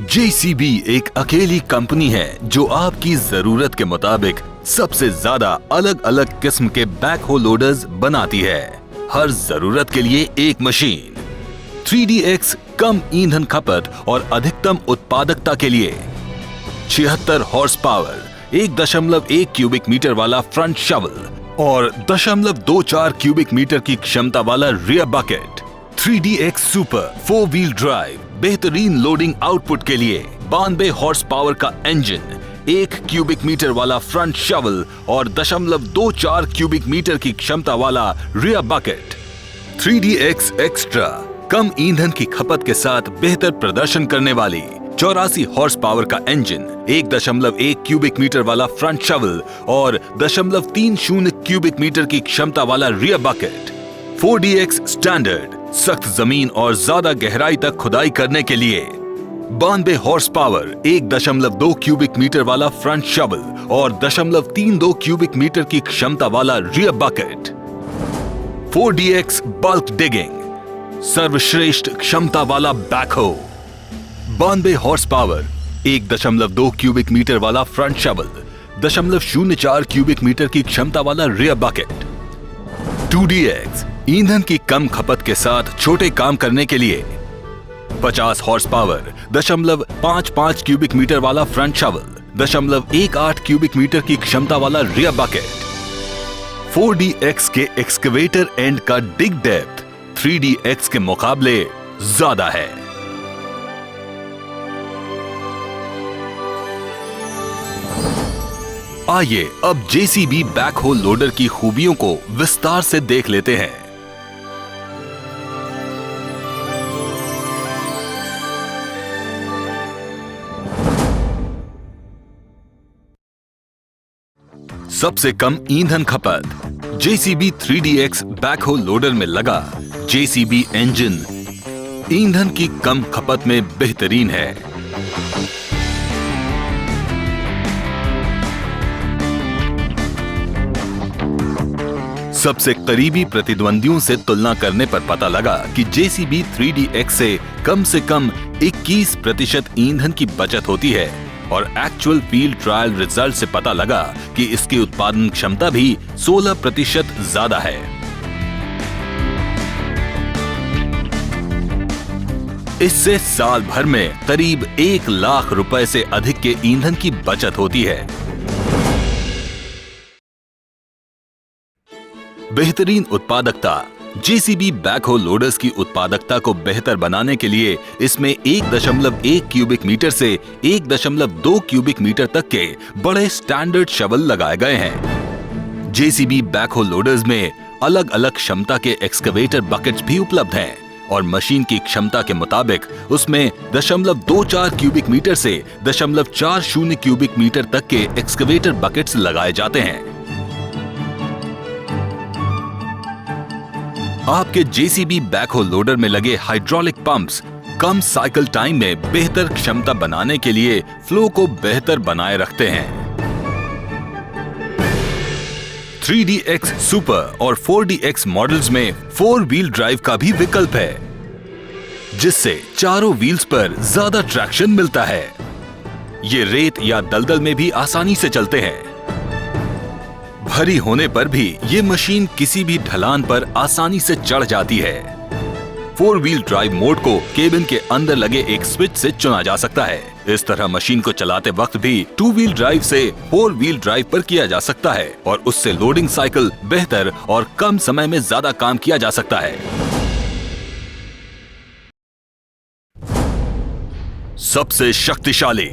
JCB एक अकेली company है जो आपकी जरूरत के मुताबिक सबसे ज्यादा अलग अलग किस्म के बैकहो लोडर्स बनाती है। हर जरूरत के लिए एक मशीन। 3DX कम ईंधन खपत और अधिकतम उत्पादकता के लिए 76 हॉर्स पावर, 1.1 क्यूबिक मीटर वाला फ्रंट शवल और 0.24 क्यूबिक मीटर की क्षमता वाला rear bucket. 3DX super 4 wheel drive, बेहतरीन लोडिंग आउटपुट के लिए 92 हॉर्स पावर का इंजन, 1 क्यूबिक मीटर वाला फ्रंट शवल और 0.24 क्यूबिक मीटर की क्षमता वाला रियर बकेट। 3DX एक्स्ट्रा कम ईंधन की खपत के साथ बेहतर प्रदर्शन करने वाली 84 हॉर्स पावर का इंजन, 1.1 क्यूबिक मीटर वाला फ्रंट शवल और 0.30 क्यूबिक मीटर की क्षमता वाला रियर बकेट। 4DX स्टैंडर्ड सख्त जमीन और ज्यादा गहराई तक खुदाई करने के लिए 92 हॉर्स पावर, 1.2 क्यूबिक मीटर वाला फ्रंट शवल और 0.32 क्यूबिक मीटर की क्षमता वाला rear bucket. 4DX bulk digging सर्वश्रेष्ठ क्षमता वाला backhoe, 92 horsepower, 1.2 cubic metre वाला फ्रंट शवल, 0.04 क्यूबिक मीटर की क्षमता वाला रियर बकेट। 2DX ईंधन की कम खपत के साथ छोटे काम करने के लिए 50 हॉर्स पावर, 0.55 क्यूबिक मीटर वाला फ्रंट शवल, 0.18 क्यूबिक मीटर की क्षमता वाला रियर बकेट। 4DX के एक्सकवेटर एंड का डिग डेप्थ 3DX के मुकाबले ज्यादा है। आइए अब जेसीबी बैकहो लोडर की खूबियों को विस्तार से देख लेते हैं। सबसे कम ईंधन खपत जेसीबी 3DX बैकहो लोडर में लगा जेसीबी इंजन ईंधन की कम खपत में बेहतरीन है। सबसे करीबी प्रतिद्वंदियों से तुलना करने पर पता लगा कि जेसीबी 3DX से कम 21% ईंधन की बचत होती है और एक्चुअल फील्ड ट्रायल रिजल्ट से पता लगा कि इसकी उत्पादन क्षमता भी 16% ज्यादा है। इससे साल भर में करीब 1 लाख रुपए से अधिक के ईंधन की बचत होती है। बेहतरीन उत्पादकता जेसीबी बैकहो लोडर्स की उत्पादकता को बेहतर बनाने के लिए इसमें 1.1 क्यूबिक मीटर से 1.2 क्यूबिक मीटर तक के बड़े स्टैंडर्ड शवल लगाए गए हैं। जेसीबी बैकहो लोडर्स में अलग अलग क्षमता के एक्सकवेटर बकेट्स भी उपलब्ध हैं और मशीन की क्षमता के मुताबिक उसमें 0.24 क्यूबिक मीटर से 0.40 क्यूबिक मीटर तक के एक्सकवेटर बकेट्स लगाए जाते हैं। आपके जेसीबी बैकहो लोडर में लगे हाइड्रोलिक पंप्स कम साइकिल टाइम में बेहतर क्षमता बनाने के लिए फ्लो को बेहतर बनाए रखते हैं। 3DX सुपर और 4DX मॉडल्स में 4 व्हील ड्राइव का भी विकल्प है, जिससे चारों व्हील्स पर ज्यादा ट्रैक्शन मिलता है। ये रेत या दलदल में भी आसानी से चलते हैं। भारी होने पर भी ये मशीन किसी भी ढलान पर आसानी से चढ़ जाती है। 4 व्हील ड्राइव मोड को केबिन के अंदर लगे एक स्विच से चुना जा सकता है। इस तरह मशीन को चलाते वक्त भी 2 व्हील ड्राइव से 4 व्हील ड्राइव पर किया जा सकता है और उससे लोडिंग साइकिल बेहतर और कम समय में ज्यादा काम किया जा सकता है। सबसे शक्तिशाली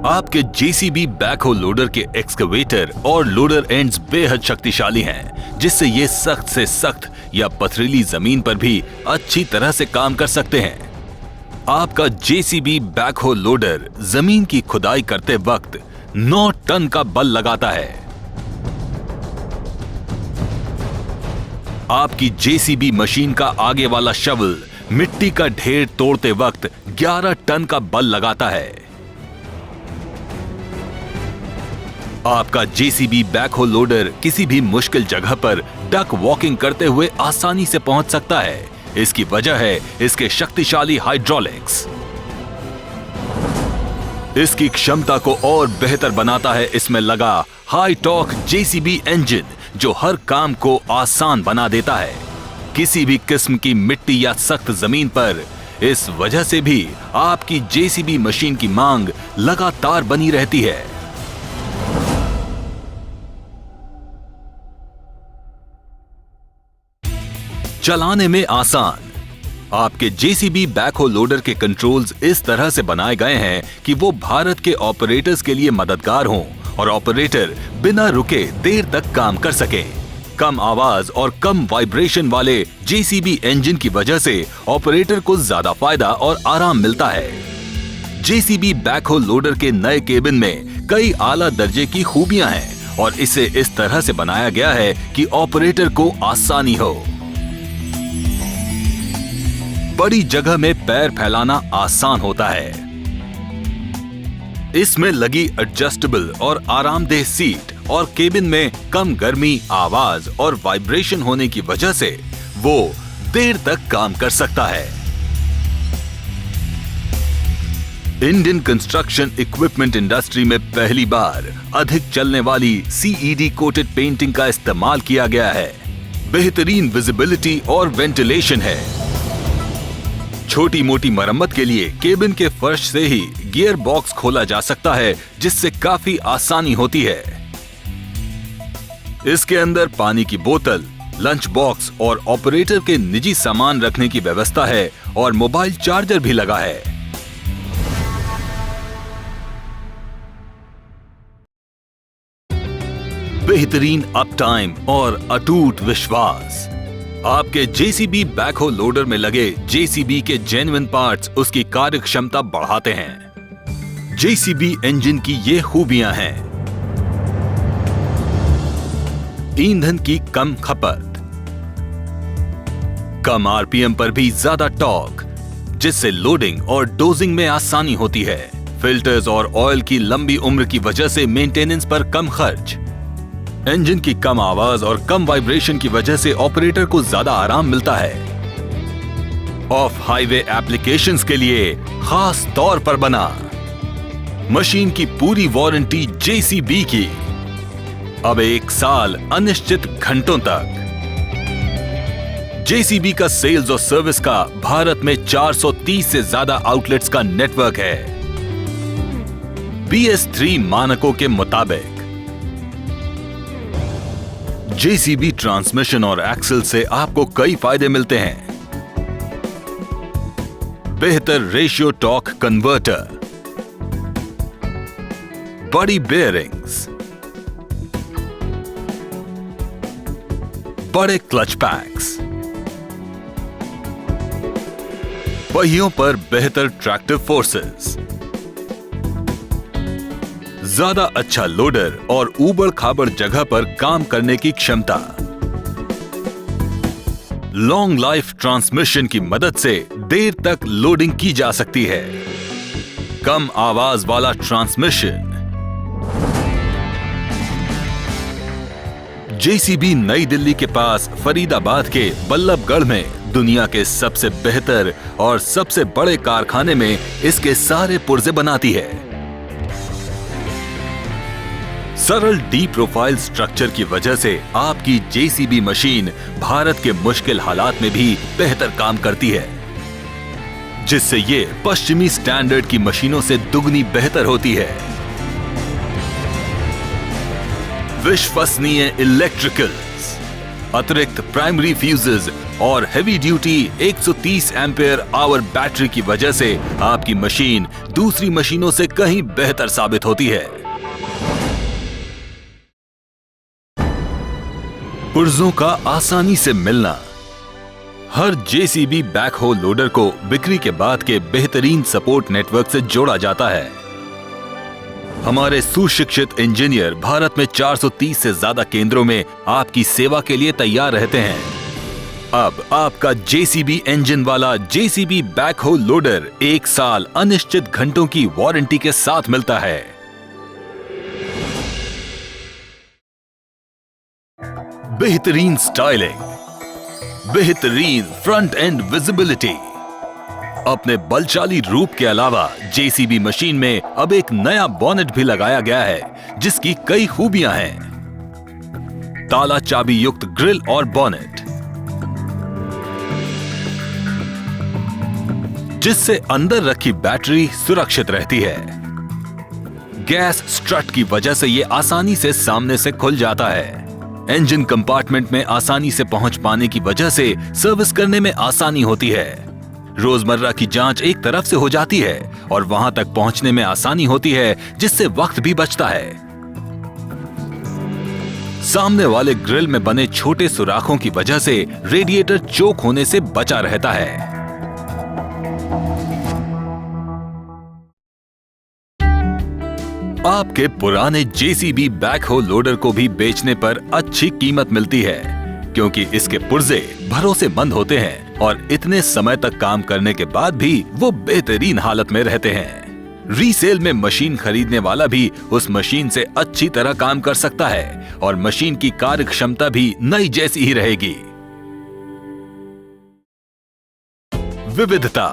आपके जेसीबी बैकहो लोडर के एक्सकवेटर और लोडर एंड्स बेहद शक्तिशाली हैं, जिससे ये सख्त से सख्त या पथरीली जमीन पर भी अच्छी तरह से काम कर सकते हैं। आपका जेसीबी बैकहो लोडर जमीन की खुदाई करते वक्त 9 टन का बल लगाता है। आपकी जेसीबी मशीन का आगे वाला शवल मिट्टी का ढेर तोड़ते वक्त 11 टन का बल लगाता है। आपका जेसीबी बैकहो लोडर किसी भी मुश्किल जगह पर डक वॉकिंग करते हुए आसानी से पहुंच सकता है। इसकी वजह है इसके शक्तिशाली हाइड्रोलिक्स। इसकी क्षमता को और बेहतर बनाता है इसमें लगा हाई टॉर्क जेसीबी इंजन, जो हर काम को आसान बना देता है किसी भी किस्म की मिट्टी या सख्त जमीन पर। इस वजह से भी आपकी जेसीबी मशीन की मांग लगातार बनी रहती है। चलाने में आसान। आपके जेसीबी बैकहो लोडर के कंट्रोल्स इस तरह से बनाए गए हैं कि वो भारत के ऑपरेटर्स के लिए मददगार हों और ऑपरेटर बिना रुके देर तक काम कर सके। कम आवाज और कम वाइब्रेशन वाले जेसीबी इंजन की वजह से ऑपरेटर को ज्यादा फायदा और आराम मिलता है। जेसीबी बैकहो लोडर के नए केबिन में कई आला दर्जे की खूबियां हैं और इसे इस तरह से बनाया गया है कि ऑपरेटर को आसानी हो। बड़ी जगह में पैर फैलाना आसान होता है। इसमें लगी एडजस्टेबल और आरामदेह सीट और केबिन में कम गर्मी, आवाज और वाइब्रेशन होने की वजह से वो देर तक काम कर सकता है। इंडियन कंस्ट्रक्शन इक्विपमेंट इंडस्ट्री में पहली बार अधिक चलने वाली सीईडी कोटेड पेंटिंग का इस्तेमाल किया गया है। बेहतरीन विजिबिलिटी और वेंटिलेशन है। छोटी मोटी मरम्मत के लिए केबिन के फर्श से ही गियर बॉक्स खोला जा सकता है, जिससे काफी आसानी होती है। इसके अंदर पानी की बोतल, लंच बॉक्स और ऑपरेटर के निजी सामान रखने की व्यवस्था है और मोबाइल चार्जर भी लगा है। बेहतरीन अप टाइम और अटूट विश्वास। आपके जेसीबी बैकहो लोडर में लगे जेसीबी के जेन्युइन पार्ट्स उसकी कार्य क्षमता बढ़ाते हैं। जेसीबी इंजन की ये खूबियां हैं: ईंधन की कम खपत, कम आरपीएम पर भी ज्यादा टॉर्क, जिससे लोडिंग और डोजिंग में आसानी होती है। फिल्टर्स और ऑयल की लंबी उम्र की वजह से मेंटेनेंस पर कम खर्च। इंजन की कम आवाज और कम वाइब्रेशन की वजह से ऑपरेटर को ज्यादा आराम मिलता है। ऑफ हाईवे एप्लीकेशंस के लिए खास तौर पर बना। मशीन की पूरी वारंटी जेसीबी की, अब 1 साल अनिश्चित घंटों तक। जेसीबी का सेल्स और सर्विस का भारत में 430 से ज्यादा आउटलेट्स का नेटवर्क है। BS3 मानकों के मुताबिक जेसीबी ट्रांसमिशन और एक्सल से आपको कई फायदे मिलते हैं। बेहतर रेशियो टॉर्क कन्वर्टर, बड़ी बेयरिंग्स, बड़े क्लच पैक्स, पहियों पर बेहतर ट्रैक्टिव फोर्सेस, ज्यादा अच्छा लोडर और ऊबड़ खाबड़ जगह पर काम करने की क्षमता। लॉन्ग लाइफ ट्रांसमिशन की मदद से देर तक लोडिंग की जा सकती है। कम आवाज वाला ट्रांसमिशन। जेसीबी नई दिल्ली के पास फरीदाबाद के बल्लभगढ़ में दुनिया के सबसे बेहतर और सबसे बड़े कारखाने में इसके सारे पुर्जे बनाती है। सरल डी प्रोफाइल स्ट्रक्चर की वजह से आपकी जेसीबी मशीन भारत के मुश्किल हालात में भी बेहतर काम करती है, जिससे ये पश्चिमी स्टैंडर्ड की मशीनों से दुगनी बेहतर होती है। विश्वसनीय इलेक्ट्रिकल्स, अतिरिक्त प्राइमरी फ्यूजेस और heavy duty 130 ampere our battery की वजह से आपकी मशीन दूसरी मशीनों से कहीं बेहतर साबित होती है। पुर्जों का आसानी से मिलना। हर जेसीबी बैकहो लोडर को बिक्री के बाद के बेहतरीन सपोर्ट नेटवर्क से जोड़ा जाता है। हमारे सुशिक्षित इंजीनियर भारत में 430 से ज्यादा केंद्रों में आपकी सेवा के लिए तैयार रहते हैं। अब आपका जेसीबी इंजन वाला जेसीबी बैकहो लोडर 1 साल अनिश्चित घंटों की वारंटी के साथ मिलता है। बेहतरीन स्टाइलिंग, बेहतरीन फ्रंट एंड विजिबिलिटी, अपने बलशाली रूप के अलावा जेसीबी मशीन में अब एक नया बॉनेट भी लगाया गया है जिसकी कई खूबियां हैं। ताला चाबी युक्त ग्रिल और बॉनेट, जिससे अंदर रखी बैटरी सुरक्षित रहती है। गैस स्ट्रट की वजह से ये आसानी से सामने से खुल जाता है। इंजन कंपार्टमेंट में आसानी से पहुंच पाने की वजह से सर्विस करने में आसानी होती है। रोजमर्रा की जांच एक तरफ से हो जाती है और वहां तक पहुंचने में आसानी होती है, जिससे वक्त भी बचता है। सामने वाले ग्रिल में बने छोटे सुराखों की वजह से रेडिएटर चोक होने से बचा रहता है। आपके पुराने जेसीबी बैकहो लोडर को भी बेचने पर अच्छी कीमत मिलती है, क्योंकि इसके पुर्जे भरोसेमंद होते हैं और इतने समय तक काम करने के बाद भी वो बेहतरीन हालत में रहते हैं। रीसेल में मशीन खरीदने वाला भी उस मशीन से अच्छी तरह काम कर सकता है और मशीन की कार्य क्षमता भी नई जैसी ही रहेगी। विविधता,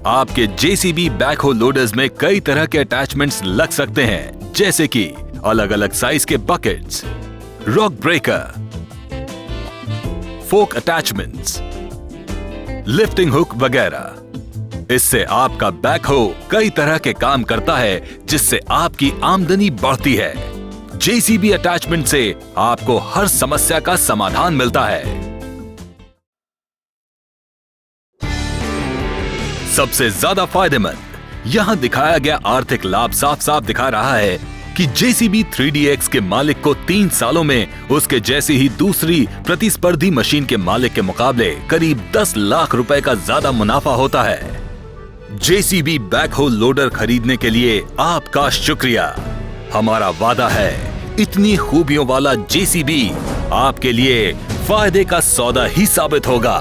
आपके जेसीबी बैकहो लोडर्स में कई तरह के अटैचमेंट्स लग सकते हैं, जैसे कि अलग अलग साइज के बकेट्स, रॉक ब्रेकर, फोक अटैचमेंट्स, लिफ्टिंग हुक वगैरह। इससे आपका बैकहो कई तरह के काम करता है, जिससे आपकी आमदनी बढ़ती है। जेसीबी अटैचमेंट से आपको हर समस्या का समाधान मिलता है। सबसे ज्यादा फायदेमंद, यहां दिखाया गया आर्थिक लाभ साफ साफ दिखा रहा है कि जेसीबी 3DX के मालिक को 3 सालों में उसके जैसी ही दूसरी प्रतिस्पर्धी मशीन के मालिक के मुकाबले करीब 10 लाख रुपए का ज्यादा मुनाफा होता है। जेसीबी बैकहो लोडर खरीदने के लिए आपका शुक्रिया। हमारा वादा है, इतनी खूबियों वाला जेसीबी आपके लिए फायदे का सौदा ही साबित होगा।